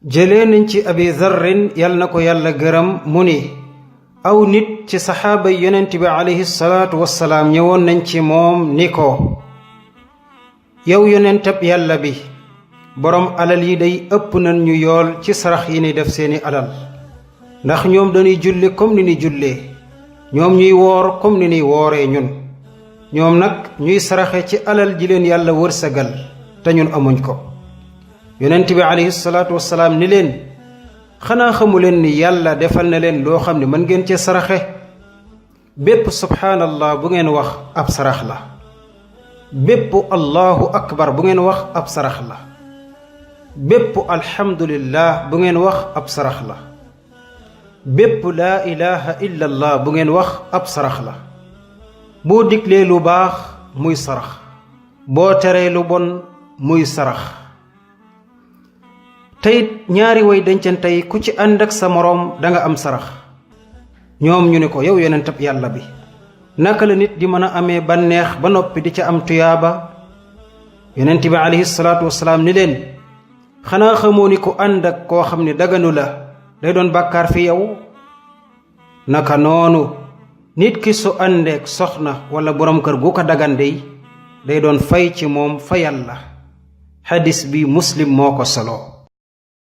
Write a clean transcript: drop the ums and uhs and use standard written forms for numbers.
jëlee nañ ci abi zarrin yal na ko yàlla gërëm mu ni aw nit ci saxaaba yonent bi alayhi salaatu wassalaam ñëwoon nañ ci moom ni ko yow yonentab yàlla bi boroom alal yi day ëpp nañ ñu yool ci sarax yi ni def seeni alal ndax ñoom dañuy julli comme ni ni jullee ñoom ñuy woor comme ni ni wooree ñun ñoom nag ñuy saraxe ci alal ji leen yàlla wërsëgal te ñun amuñ ko yonent bi alayhi salaatu wassalaam ni leen xanaa xamu leen ni yàlla defal na leen loo xam ne mën ngeen cee saraxe bépp subhaanallah bu ngeen wax ab sarax la bépp allahu akbar bu ngeen wax ab sarax la bépp alhamdulillah bu ngeen wax ab sarax la bépp laa ilaha illa allah bu ngeen wax ab sarax la boo diglee lu baax muy sarax boo teree lu bon muy sarax teyit ñaari way dencante yi ku ci ànd ak sa moroom danga am sarax ñoom ñu ne ko yow yonentab yàlla bi naka la nit di mën a amee bànneex ba noppi di ca am tuyaaba yonent bi alayhi salaatu wassalaam ni leen xanaa xamoo ni ku ànd ak koo xam ne daganu la day doon bàkkaar fi yow naka noonu nit ki su àndeek soxna wala borom kër gu ko dagandey day doon fay ci moom fa yàlla xadis bi muslim moo ko solo